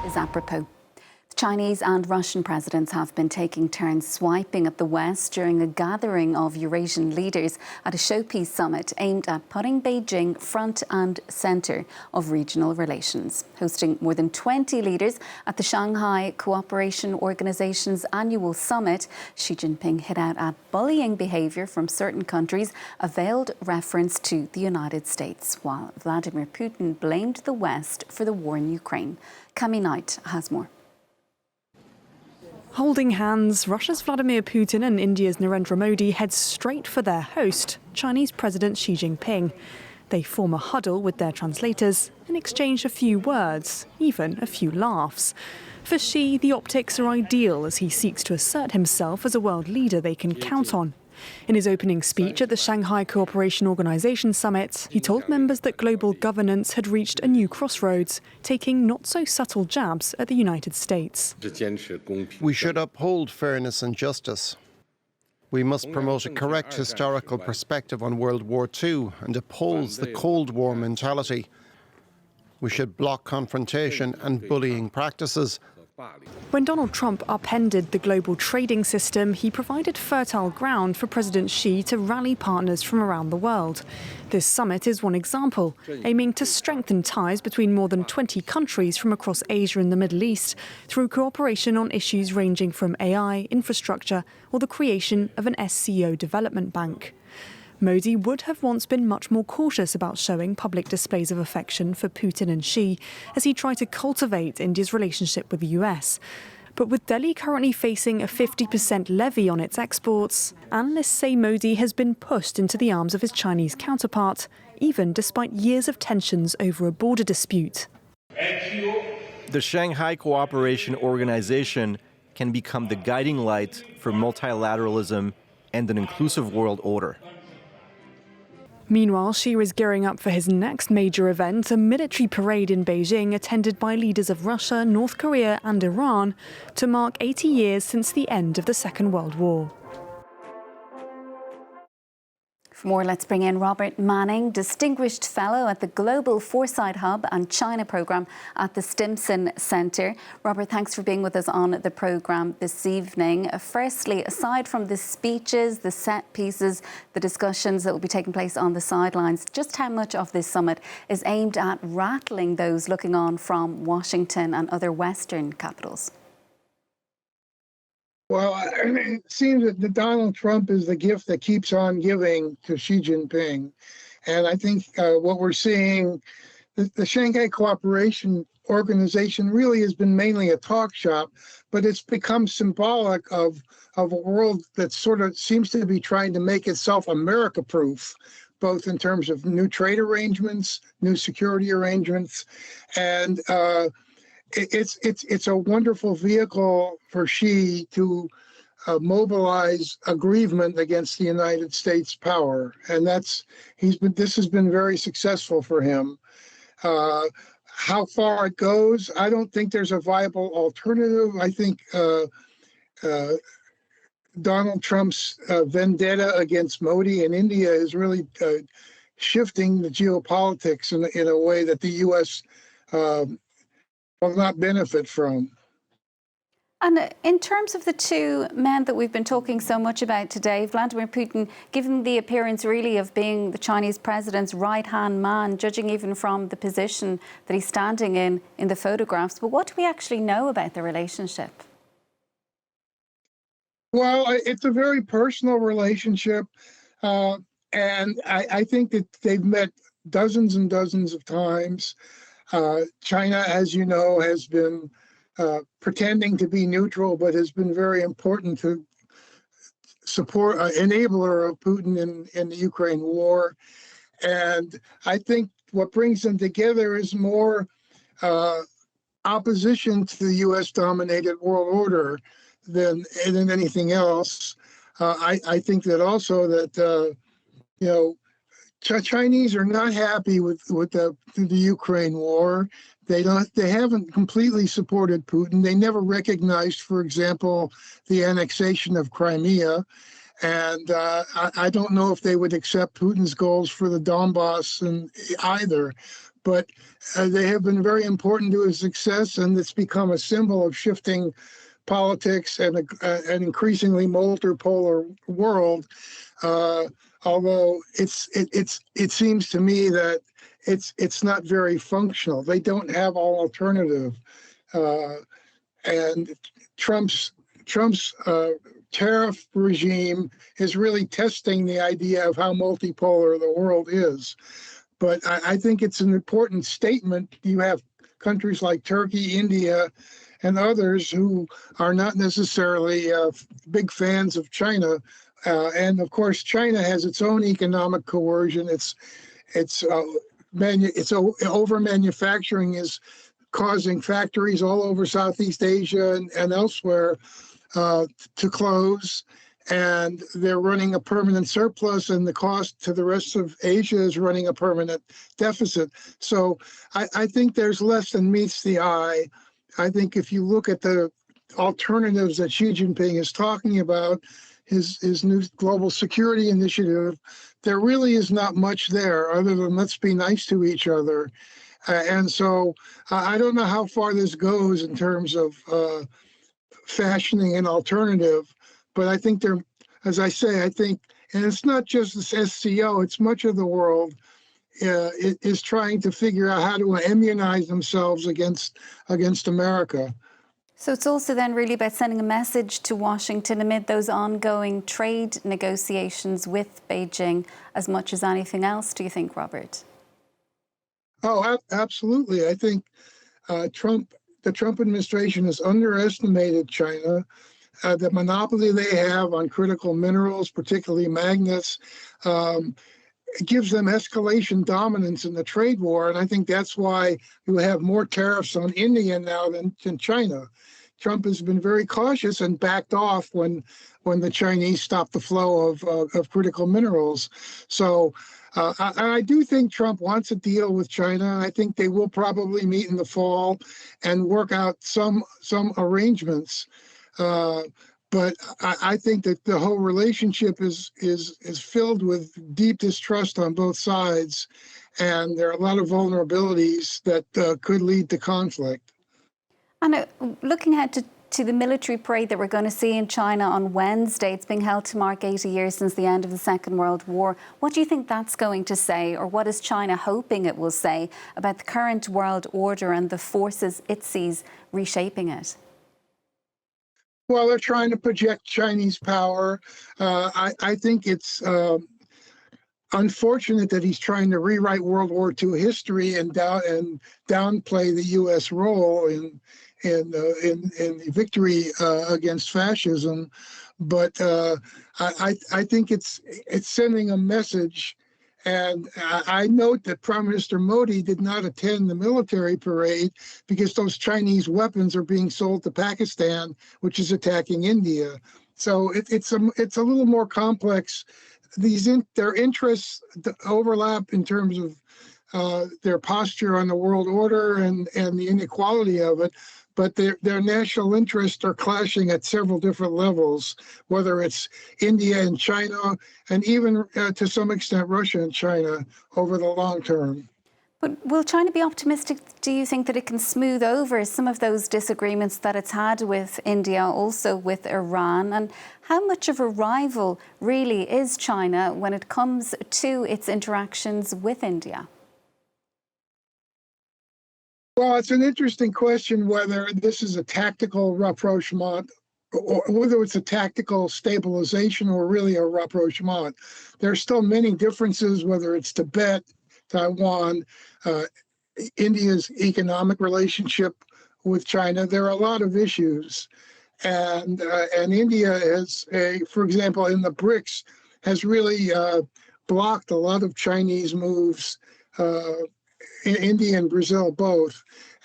is apropos. The Chinese and Russian presidents have been taking turns swiping at the West during a gathering of Eurasian leaders at a showpiece summit aimed at putting Beijing front and centre of regional relations. Hosting more than 20 leaders at the Shanghai Cooperation Organization's annual summit, Xi Jinping hit out at bullying behaviour from certain countries, a veiled reference to the United States, while Vladimir Putin blamed the West for the war in Ukraine. Cami Knight has more. Holding hands, Russia's Vladimir Putin and India's Narendra Modi head straight for their host, Chinese President Xi Jinping. They form a huddle with their translators and exchange a few words, even a few laughs. For Xi, the optics are ideal as he seeks to assert himself as a world leader they can count on. In his opening speech at the Shanghai Cooperation Organization Summit, he told members that global governance had reached a new crossroads, taking not-so-subtle jabs at the United States. We should uphold fairness and justice. We must promote a correct historical perspective on World War II and oppose the Cold War mentality. We should block confrontation and bullying practices. When Donald Trump upended the global trading system, he provided fertile ground for President Xi to rally partners from around the world. This summit is one example, aiming to strengthen ties between more than 20 countries from across Asia and the Middle East through cooperation on issues ranging from AI, infrastructure, or the creation of an SCO development bank. Modi would have once been much more cautious about showing public displays of affection for Putin and Xi as he tried to cultivate India's relationship with the US. But with Delhi currently facing a 50% levy on its exports, analysts say Modi has been pushed into the arms of his Chinese counterpart, even despite years of tensions over a border dispute. The Shanghai Cooperation Organization can become the guiding light for multilateralism and an inclusive world order. Meanwhile, Xi is gearing up for his next major event, a military parade in Beijing attended by leaders of Russia, North Korea and Iran to mark 80 years since the end of the Second World War. For more, let's bring in Robert Manning, Distinguished Fellow at the Global Foresight Hub and China Programme at the Stimson Centre. Robert, thanks for being with us on the programme this evening. Firstly, aside from the speeches, the set pieces, the discussions that will be taking place on the sidelines, just how much of this summit is aimed at rattling those looking on from Washington and other Western capitals? Well, it seems that Donald Trump is the gift that keeps on giving to Xi Jinping. And I think what we're seeing, the Shanghai Cooperation Organization really has been mainly a talk shop, but it's become symbolic of a world that sort of seems to be trying to make itself America-proof, both in terms of new trade arrangements, new security arrangements, and it's a wonderful vehicle for Xi to mobilize aggrievement against the United States power, and this has been very successful for him. How far it goes, I don't think there's a viable alternative. I think Donald Trump's vendetta against Modi in India is really shifting the geopolitics in a way that the U.S. will not benefit from. And in terms of the two men that we've been talking so much about today, Vladimir Putin, given the appearance really of being the Chinese president's right-hand man, judging even from the position that he's standing in the photographs, but what do we actually know about the relationship? Well, it's a very personal relationship, and I think that they've met dozens and dozens of times. China, as you know, has been pretending to be neutral, but has been very important to support, enabler of Putin in the Ukraine war. And I think what brings them together is more opposition to the U.S.-dominated world order than anything else. I think that also that, Chinese are not happy with the Ukraine war. They haven't completely supported Putin. They never recognized, for example, the annexation of Crimea, and I don't know if they would accept Putin's goals for the Donbass either. but they have been very important to his success, and it's become a symbol of shifting politics and an increasingly multipolar world. Although it seems to me that it's not very functional. They don't have all alternative, and Trump's tariff regime is really testing the idea of how multipolar the world is. But I think it's an important statement. You have countries like Turkey, India, and others who are not necessarily big fans of China. And of course, China has its own economic coercion. It's over manufacturing is causing factories all over Southeast Asia and elsewhere to close, and they're running a permanent surplus, and the cost to the rest of Asia is running a permanent deficit. So I think there's less than meets the eye. I think if you look at the alternatives that Xi Jinping is talking about, his new global security initiative, there really is not much there other than let's be nice to each other. And so I don't know how far this goes in terms of fashioning an alternative, but I think there, as I say, I think, and it's not just this SCO, it's much of the world is trying to figure out how to immunize themselves against America. So it's also then really about sending a message to Washington amid those ongoing trade negotiations with Beijing as much as anything else, do you think, Robert? Oh, absolutely. I think the Trump administration has underestimated China. The monopoly they have on critical minerals, particularly magnets, gives them escalation dominance in the trade war. And I think that's why you have more tariffs on India now than China. Trump has been very cautious and backed off when the Chinese stopped the flow of critical minerals. So I do think Trump wants a deal with China. I think they will probably meet in the fall and work out some arrangements. But I think that the whole relationship is filled with deep distrust on both sides, and there are a lot of vulnerabilities that could lead to conflict. And looking ahead to the military parade that we're going to see in China on Wednesday, it's being held to mark 80 years since the end of the Second World War. What do you think that's going to say, or what is China hoping it will say about the current world order and the forces it sees reshaping it? Well, they're trying to project Chinese power. I think it's unfortunate that he's trying to rewrite World War II history and downplay the U.S. role in the victory against fascism. But I think it's sending a message. And I note that Prime Minister Modi did not attend the military parade because those Chinese weapons are being sold to Pakistan, which is attacking India. So it's a little more complex. Their interests overlap in terms of their posture on the world order and the inequality of it. But their national interests are clashing at several different levels, whether it's India and China, and even to some extent Russia and China over the long term. But will China be optimistic, do you think, that it can smooth over some of those disagreements that it's had with India, also with Iran? And how much of a rival really is China when it comes to its interactions with India? Well, it's an interesting question whether this is a tactical rapprochement or whether it's a tactical stabilization or really a rapprochement. There are still many differences, whether it's Tibet, Taiwan, India's economic relationship with China. There are a lot of issues. And India has, for example, in the BRICS, has really blocked a lot of Chinese moves, India and Brazil both.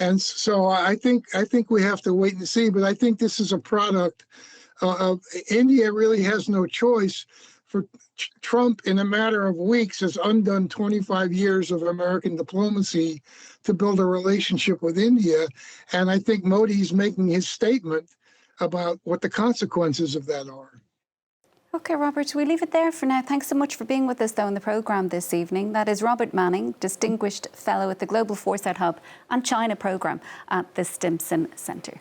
And so I think we have to wait and see. But I think this is a product of India really has no choice. For Trump, in a matter of weeks, has undone 25 years of American diplomacy to build a relationship with India. And I think Modi's making his statement about what the consequences of that are. OK, Robert, we leave it there for now. Thanks so much for being with us, though, in the programme this evening. That is Robert Manning, Distinguished Fellow at the Global Foresight Hub and China Programme at the Stimson Centre.